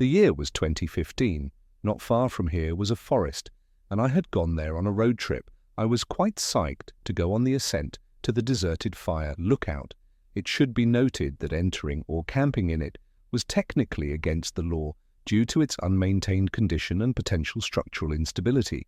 The year was 2015. Not far from here was a forest, and I had gone there on a road trip. I was quite psyched to go on the ascent to the deserted fire lookout. It should be noted that entering or camping in it was technically against the law due to its unmaintained condition and potential structural instability.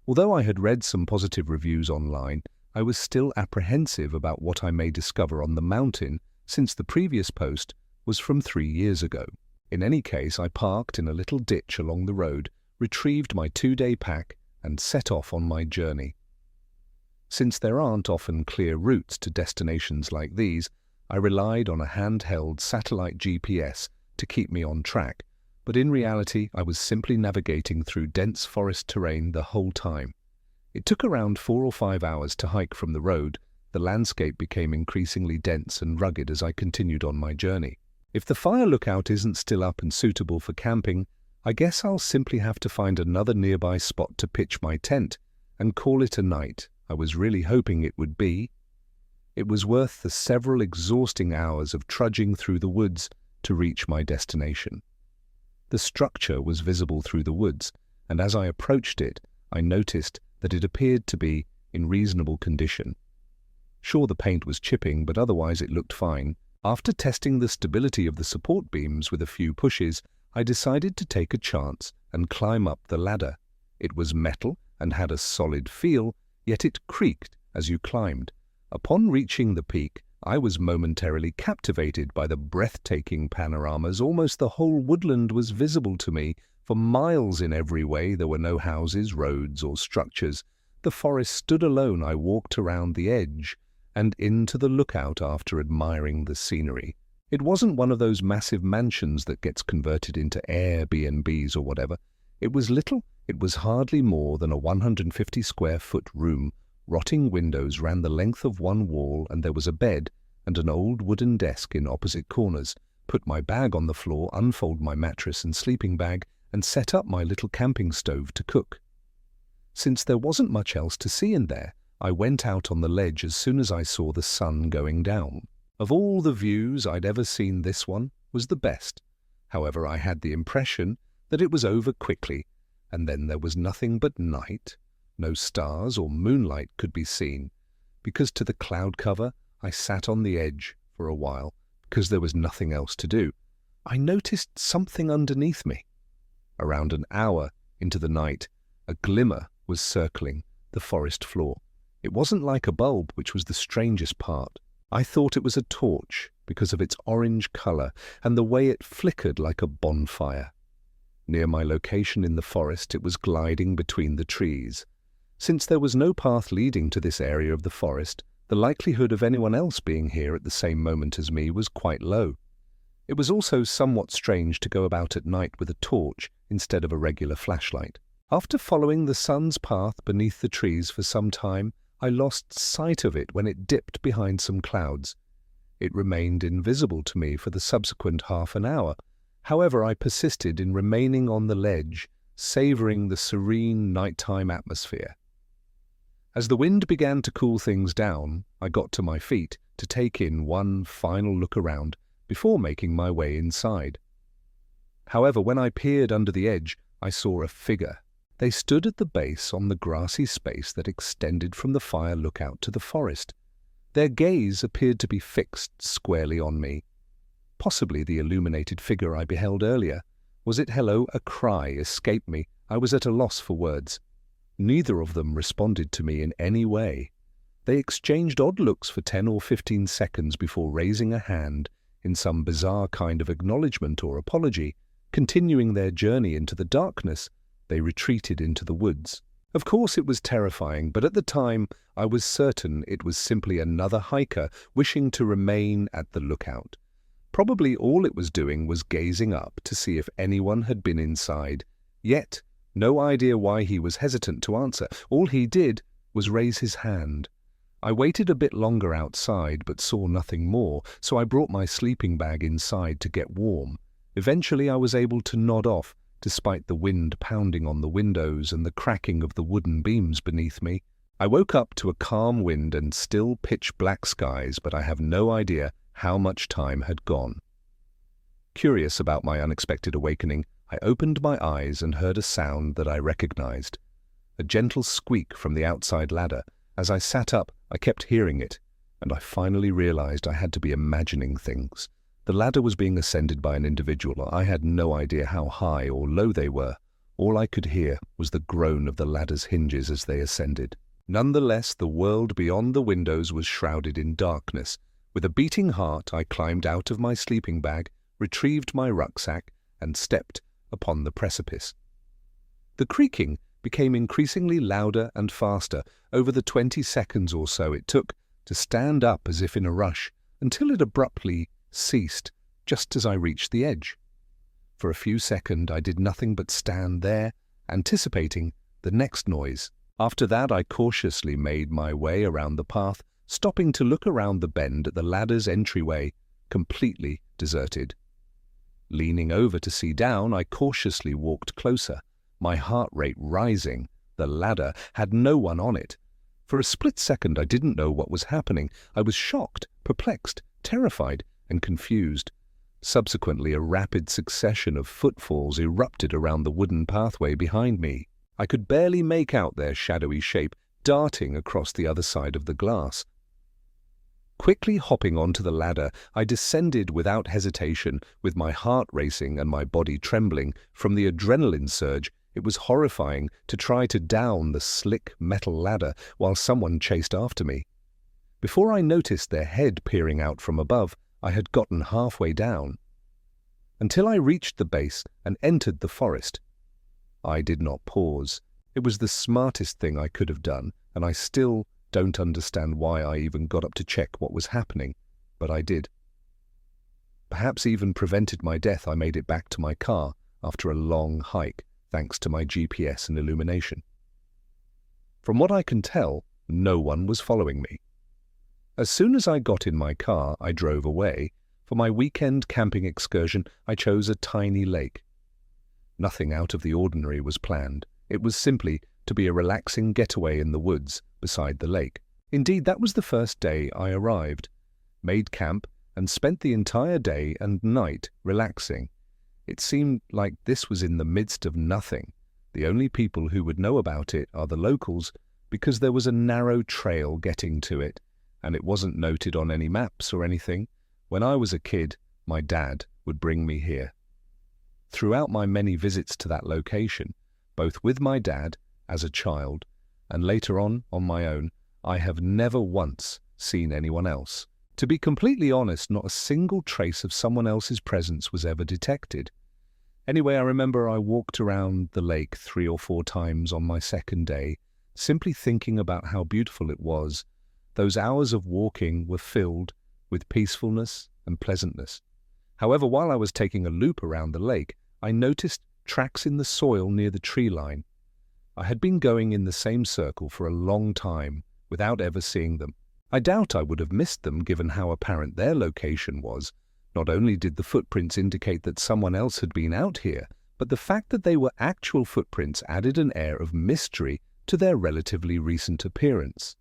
Although I had read some positive reviews online, I was still apprehensive about what I may discover on the mountain, since the previous post was from 3 years ago. In any case, I parked in a little ditch along the road, retrieved my 2-day pack, and set off on my journey. Since there aren't often clear routes to destinations like these, I relied on a handheld satellite GPS to keep me on track, but in reality I was simply navigating through dense forest terrain the whole time. It took around 4 or 5 hours to hike from the road. The landscape became increasingly dense and rugged as I continued on my journey. If the fire lookout isn't still up and suitable for camping, I guess I'll simply have to find another nearby spot to pitch my tent and call it a night. I was really hoping it would be. It was worth the several exhausting hours of trudging through the woods to reach my destination. The structure was visible through the woods, and as I approached it, I noticed that it appeared to be in reasonable condition. Sure, the paint was chipping, but otherwise it looked fine. After testing the stability of the support beams with a few pushes, I decided to take a chance and climb up the ladder. It was metal and had a solid feel, yet it creaked as you climbed. Upon reaching the peak, I was momentarily captivated by the breathtaking panoramas. Almost the whole woodland was visible to me for miles in every way. There were no houses, roads, or structures. The forest stood alone. I walked around the edge and into the lookout after admiring the scenery. It wasn't one of those massive mansions that gets converted into Airbnbs or whatever. It was little. It was hardly more than a 150-square-foot room. Rotting windows ran the length of one wall, and there was a bed and an old wooden desk in opposite corners. Put my bag on the floor, unfold my mattress and sleeping bag, and set up my little camping stove to cook. Since there wasn't much else to see in there, I went out on the ledge as soon as I saw the sun going down. Of all the views I'd ever seen, this one was the best. However, I had the impression that it was over quickly, and then there was nothing but night. No stars or moonlight could be seen. Because to the cloud cover, I sat on the edge for a while, because there was nothing else to do. I noticed something underneath me. Around an hour into the night, a glimmer was circling the forest floor. It wasn't like a bulb, which was the strangest part. I thought it was a torch because of its orange color and the way it flickered like a bonfire. Near my location in the forest, it was gliding between the trees. Since there was no path leading to this area of the forest, the likelihood of anyone else being here at the same moment as me was quite low. It was also somewhat strange to go about at night with a torch instead of a regular flashlight. After following the sun's path beneath the trees for some time, I lost sight of it when it dipped behind some clouds. It remained invisible to me for the subsequent half an hour. However, I persisted in remaining on the ledge, savoring the serene nighttime atmosphere. As the wind began to cool things down, I got to my feet to take in one final look around before making my way inside. However, when I peered under the edge, I saw a figure. They stood at the base on the grassy space that extended from the fire lookout to the forest. Their gaze appeared to be fixed squarely on me. Possibly the illuminated figure I beheld earlier. Was it hello? A cry escaped me. I was at a loss for words. Neither of them responded to me in any way. They exchanged odd looks for 10 or 15 seconds before raising a hand in some bizarre kind of acknowledgement or apology. Continuing their journey into the darkness, they retreated into the woods. Of course it was terrifying, but at the time I was certain it was simply another hiker wishing to remain at the lookout. Probably all it was doing was gazing up to see if anyone had been inside. Yet, no idea why he was hesitant to answer. All he did was raise his hand. I waited a bit longer outside but saw nothing more, so I brought my sleeping bag inside to get warm. Eventually I was able to nod off, despite the wind pounding on the windows and the cracking of the wooden beams beneath me. I woke up to a calm wind and still pitch-black skies, but I have no idea how much time had gone. Curious about my unexpected awakening, I opened my eyes and heard a sound that I recognized. A gentle squeak from the outside ladder. As I sat up, I kept hearing it, and I finally realized I had to be imagining things. The ladder was being ascended by an individual. I had no idea how high or low they were. All I could hear was the groan of the ladder's hinges as they ascended. Nonetheless, the world beyond the windows was shrouded in darkness. With a beating heart, I climbed out of my sleeping bag, retrieved my rucksack, and stepped upon the precipice. The creaking became increasingly louder and faster over the 20 seconds or so it took to stand up as if in a rush, until it abruptly ceased just as I reached the edge. For a few seconds I did nothing but stand there, anticipating the next noise. After that I cautiously made my way around the path, stopping to look around the bend at the ladder's entryway, completely deserted. Leaning over to see down, I cautiously walked closer, my heart rate rising. The ladder had no one on it. For a split second I didn't know what was happening. I was shocked, perplexed, terrified, and confused. Subsequently, a rapid succession of footfalls erupted around the wooden pathway behind me. I could barely make out their shadowy shape darting across the other side of the glass. Quickly hopping onto the ladder, I descended without hesitation, with my heart racing and my body trembling from the adrenaline surge. It was horrifying to try to down the slick metal ladder while someone chased after me. Before I noticed their head peering out from above, I had gotten halfway down. Until I reached the base and entered the forest. I did not pause. It was the smartest thing I could have done, and I still don't understand why I even got up to check what was happening, but I did. Perhaps even prevented my death. I made it back to my car after a long hike, thanks to my GPS and illumination. From what I can tell, no one was following me. As soon as I got in my car, I drove away. For my weekend camping excursion, I chose a tiny lake. Nothing out of the ordinary was planned. It was simply to be a relaxing getaway in the woods beside the lake. Indeed, that was the first day I arrived, made camp, and spent the entire day and night relaxing. It seemed like this was in the midst of nothing. The only people who would know about it are the locals, because there was a narrow trail getting to it, and it wasn't noted on any maps or anything. When I was a kid, my dad would bring me here. Throughout my many visits to that location, both with my dad as a child and later on my own, I have never once seen anyone else. To be completely honest, not a single trace of someone else's presence was ever detected. Anyway, I remember I walked around the lake 3 or 4 times on my second day, simply thinking about how beautiful it was. Those hours of walking were filled with peacefulness and pleasantness. However, while I was taking a loop around the lake, I noticed tracks in the soil near the tree line. I had been going in the same circle for a long time without ever seeing them. I doubt I would have missed them given how apparent their location was. Not only did the footprints indicate that someone else had been out here, but the fact that they were actual footprints added an air of mystery to their relatively recent appearance.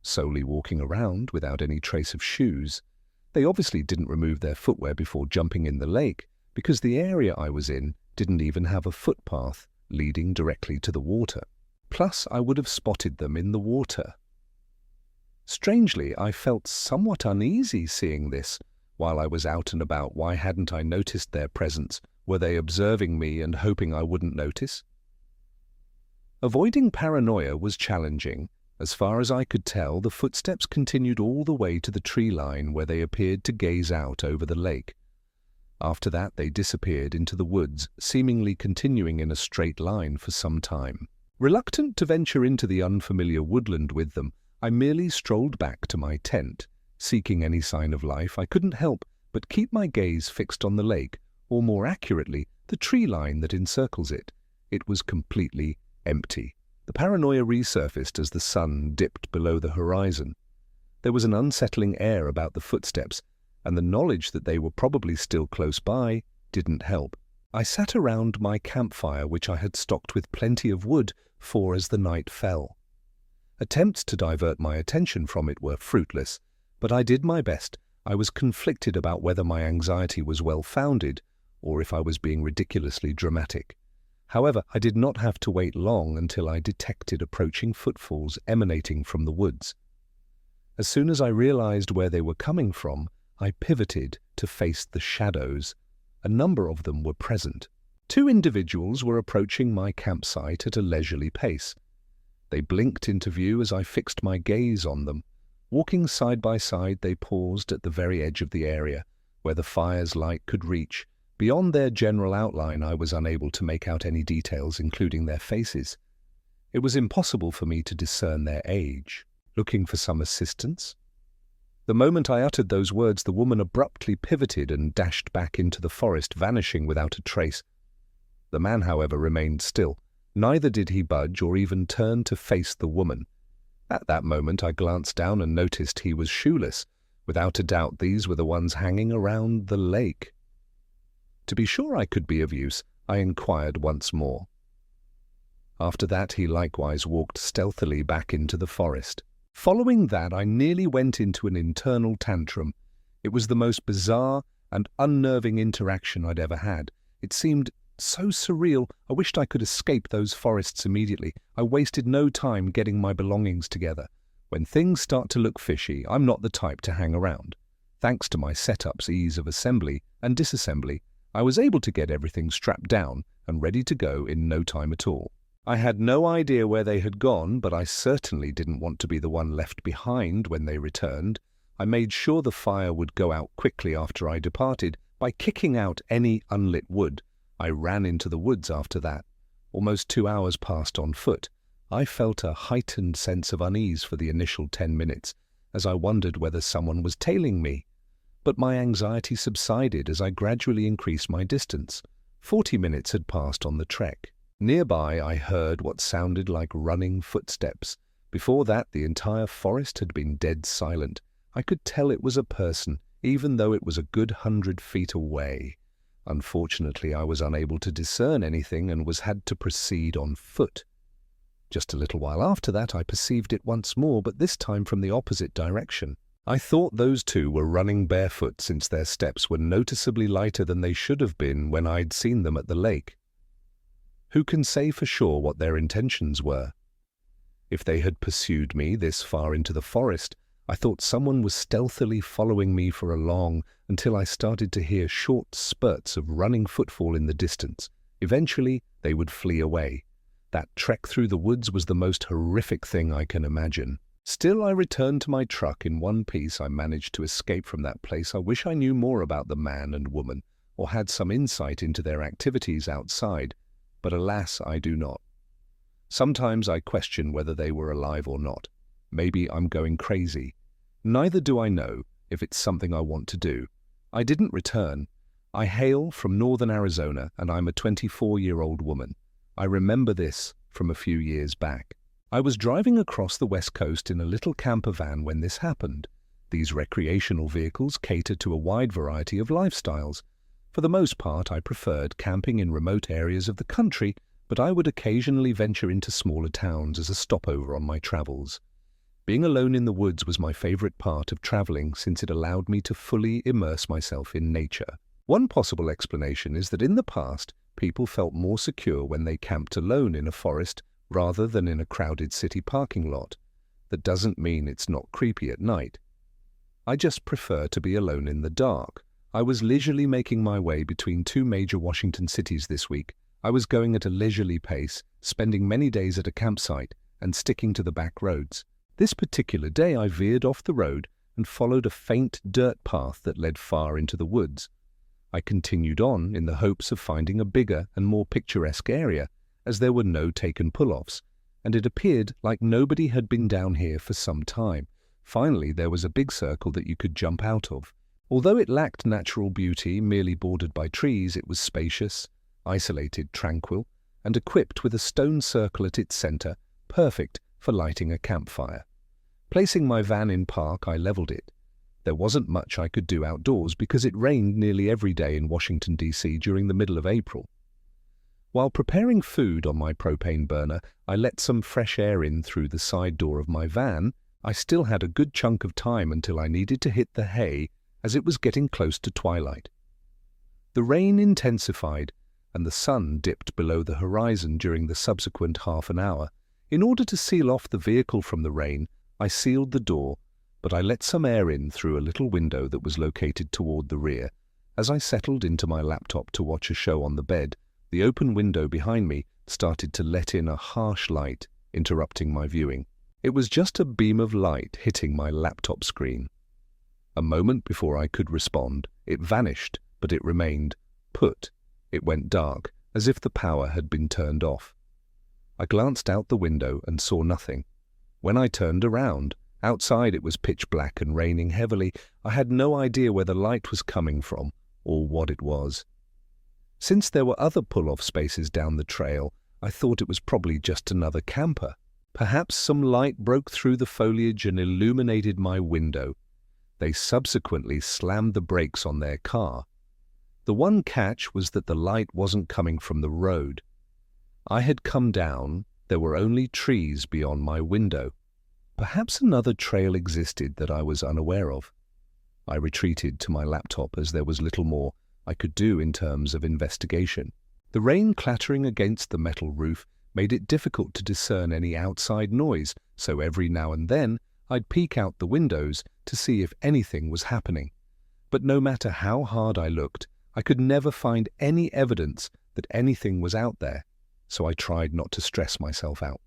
Solely walking around without any trace of shoes, they obviously didn't remove their footwear before jumping in the lake, because the area I was in didn't even have a footpath leading directly to the water. Plus, I would have spotted them in the water. Strangely, I felt somewhat uneasy seeing this. While I was out and about, why hadn't I noticed their presence? Were they observing me and hoping I wouldn't notice? Avoiding paranoia was challenging. As far as I could tell, the footsteps continued all the way to the tree line where they appeared to gaze out over the lake. After that, they disappeared into the woods, seemingly continuing in a straight line for some time. Reluctant to venture into the unfamiliar woodland with them, I merely strolled back to my tent. Seeking any sign of life, I couldn't help but keep my gaze fixed on the lake, or more accurately, the tree line that encircles it. It was completely empty. The paranoia resurfaced as the sun dipped below the horizon. There was an unsettling air about the footsteps, and the knowledge that they were probably still close by didn't help. I sat around my campfire, which I had stocked with plenty of wood for as the night fell. Attempts to divert my attention from it were fruitless, but I did my best. I was conflicted about whether my anxiety was well-founded or if I was being ridiculously dramatic. However, I did not have to wait long until I detected approaching footfalls emanating from the woods. As soon as I realized where they were coming from, I pivoted to face the shadows. A number of them were present. 2 individuals were approaching my campsite at a leisurely pace. They blinked into view as I fixed my gaze on them. Walking side by side, they paused at the very edge of the area, where the fire's light could reach. Beyond their general outline, I was unable to make out any details, including their faces. It was impossible for me to discern their age. Looking for some assistance? The moment I uttered those words, the woman abruptly pivoted and dashed back into the forest, vanishing without a trace. The man, however, remained still. Neither did he budge or even turn to face the woman. At that moment, I glanced down and noticed he was shoeless. Without a doubt, these were the ones hanging around the lake. To be sure I could be of use, I inquired once more. After that, he likewise walked stealthily back into the forest. Following that, I nearly went into an internal tantrum. It was the most bizarre and unnerving interaction I'd ever had. It seemed so surreal. I wished I could escape those forests immediately. I wasted no time getting my belongings together. When things start to look fishy, I'm not the type to hang around. Thanks to my setup's ease of assembly and disassembly, I was able to get everything strapped down and ready to go in no time at all. I had no idea where they had gone, but I certainly didn't want to be the one left behind when they returned. I made sure the fire would go out quickly after I departed by kicking out any unlit wood. I ran into the woods after that. Almost 2 hours passed on foot. I felt a heightened sense of unease for the initial 10 minutes, as I wondered whether someone was tailing me. But my anxiety subsided as I gradually increased my distance. 40 minutes had passed on the trek. Nearby, I heard what sounded like running footsteps. Before that, the entire forest had been dead silent. I could tell it was a person, even though it was a good 100 feet away. Unfortunately, I was unable to discern anything and had to proceed on foot. Just a little while after that, I perceived it once more, but this time from the opposite direction. I thought those 2 were running barefoot, since their steps were noticeably lighter than they should have been when I'd seen them at the lake. Who can say for sure what their intentions were? If they had pursued me this far into the forest, I thought someone was stealthily following me for long until I started to hear short spurts of running footfall in the distance. Eventually, they would flee away. That trek through the woods was the most horrific thing I can imagine. Still, I returned to my truck in one piece. I managed to escape from that place. I wish I knew more about the man and woman, or had some insight into their activities outside, but alas, I do not. Sometimes I question whether they were alive or not. Maybe I'm going crazy. Neither do I know if it's something I want to do. I didn't return. I hail from northern Arizona, and I'm a 24-year-old woman. I remember this from a few years back. I was driving across the West Coast in a little camper van when this happened. These recreational vehicles cater to a wide variety of lifestyles. For the most part, I preferred camping in remote areas of the country, but I would occasionally venture into smaller towns as a stopover on my travels. Being alone in the woods was my favorite part of traveling, since it allowed me to fully immerse myself in nature. One possible explanation is that in the past, people felt more secure when they camped alone in a forest rather than in a crowded city parking lot. That doesn't mean it's not creepy at night. I just prefer to be alone in the dark. I was leisurely making my way between 2 major Washington cities this week. I was going at a leisurely pace, spending many days at a campsite and sticking to the back roads. This particular day I veered off the road and followed a faint dirt path that led far into the woods. I continued on in the hopes of finding a bigger and more picturesque area, as there were no taken pull-offs, and it appeared like nobody had been down here for some time. Finally, there was a big circle that you could jump out of. Although it lacked natural beauty, merely bordered by trees, it was spacious, isolated, tranquil, and equipped with a stone circle at its center, perfect for lighting a campfire. Placing my van in park, I leveled it. There wasn't much I could do outdoors because it rained nearly every day in Washington, D.C. during the middle of April. While preparing food on my propane burner, I let some fresh air in through the side door of my van. I still had a good chunk of time until I needed to hit the hay, as it was getting close to twilight. The rain intensified, and the sun dipped below the horizon during the subsequent half an hour. In order to seal off the vehicle from the rain, I sealed the door, but I let some air in through a little window that was located toward the rear. As I settled into my laptop to watch a show on the bed, the open window behind me started to let in a harsh light, interrupting my viewing. It was just a beam of light hitting my laptop screen. A moment before I could respond, it vanished, but it remained put. It went dark, as if the power had been turned off. I glanced out the window and saw nothing. When I turned around, outside it was pitch black and raining heavily. I had no idea where the light was coming from or what it was. Since there were other pull-off spaces down the trail, I thought it was probably just another camper. Perhaps some light broke through the foliage and illuminated my window. They subsequently slammed the brakes on their car. The one catch was that the light wasn't coming from the road. I had come down, there were only trees beyond my window. Perhaps another trail existed that I was unaware of. I retreated to my laptop as there was little more I could do in terms of investigation. The rain clattering against the metal roof made it difficult to discern any outside noise, so every now and then I'd peek out the windows to see if anything was happening. But no matter how hard I looked, I could never find any evidence that anything was out there, so I tried not to stress myself out.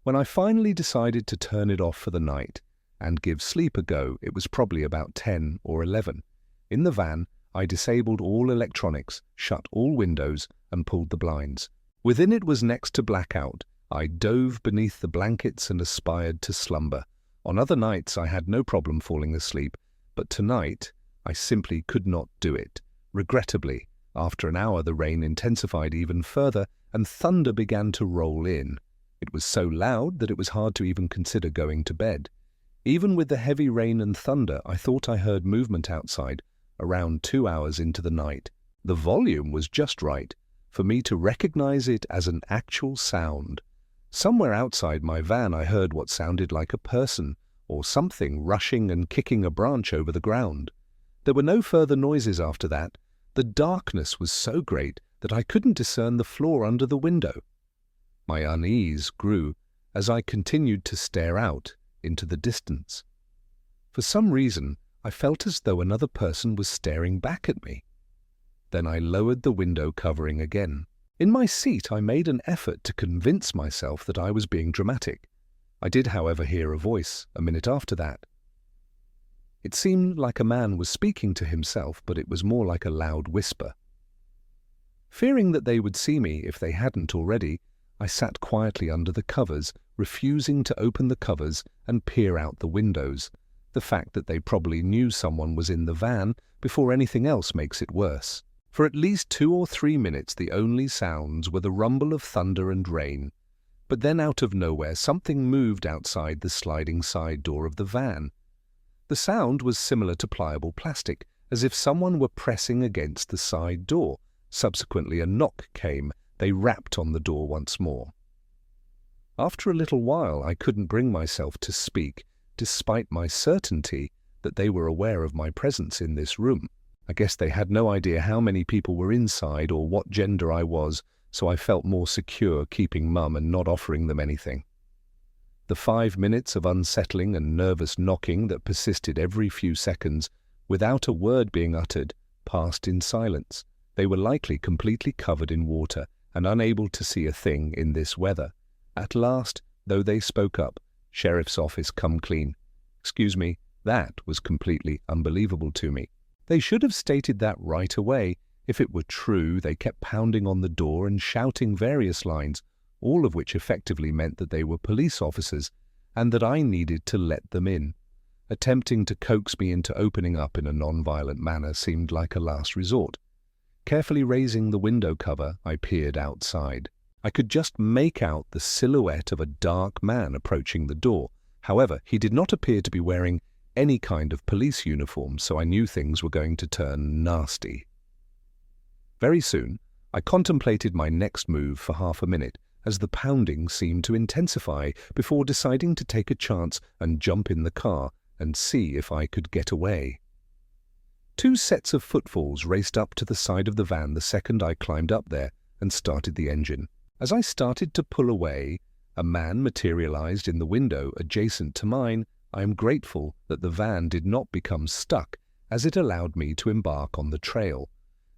When I finally decided to turn it off for the night and give sleep a go, it was probably about 10 or 11. In the van, I disabled all electronics, shut all windows, and pulled the blinds. Within it was next to blackout. I dove beneath the blankets and aspired to slumber. On other nights, I had no problem falling asleep, but tonight, I simply could not do it. Regrettably, after an hour, the rain intensified even further, and thunder began to roll in. It was so loud that it was hard to even consider going to bed. Even with the heavy rain and thunder, I thought I heard movement outside, around 2 hours into the night. The volume was just right for me to recognize it as an actual sound. Somewhere outside my van I heard what sounded like a person or something rushing and kicking a branch over the ground. There were no further noises after that. The darkness was so great that I couldn't discern the floor under the window. My unease grew as I continued to stare out into the distance. For some reason, I felt as though another person was staring back at me. Then I lowered the window covering again. In my seat, I made an effort to convince myself that I was being dramatic. I did, however, hear a voice a minute after that. It seemed like a man was speaking to himself, but it was more like a loud whisper. Fearing that they would see me if they hadn't already, I sat quietly under the covers, refusing to open the covers and peer out the windows. The fact that they probably knew someone was in the van before anything else makes it worse. For at least 2 or 3 minutes the only sounds were the rumble of thunder and rain. But then out of nowhere something moved outside the sliding side door of the van. The sound was similar to pliable plastic, as if someone were pressing against the side door. Subsequently a knock came. They rapped on the door once more. After a little while I couldn't bring myself to speak, despite my certainty that they were aware of my presence in this room. I guess they had no idea how many people were inside or what gender I was, so I felt more secure keeping mum and not offering them anything. The 5 minutes of unsettling and nervous knocking that persisted every few seconds, without a word being uttered, passed in silence. They were likely completely covered in water and unable to see a thing in this weather. At last, though, they spoke up. "Sheriff's office, come clean." Excuse me, that was completely unbelievable to me. They should have stated that right away. If it were true, they kept pounding on the door and shouting various lines, all of which effectively meant that they were police officers and that I needed to let them in. Attempting to coax me into opening up in a non-violent manner seemed like a last resort. Carefully raising the window cover, I peered outside. I could just make out the silhouette of a dark man approaching the door. However, he did not appear to be wearing any kind of police uniform, so I knew things were going to turn nasty. Very soon, I contemplated my next move for half a minute, as the pounding seemed to intensify, before deciding to take a chance and jump in the car and see if I could get away. Two sets of footfalls raced up to the side of the van the second I climbed up there and started the engine. As I started to pull away, a man materialized in the window adjacent to mine. I am grateful that the van did not become stuck, as it allowed me to embark on the trail.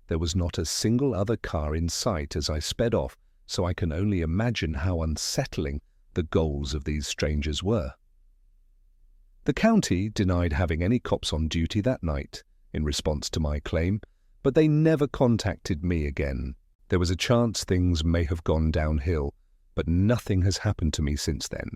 There was not a single other car in sight as I sped off, so I can only imagine how unsettling the goals of these strangers were. The county denied having any cops on duty that night in response to my claim, but they never contacted me again. There was a chance things may have gone downhill, but nothing has happened to me since then.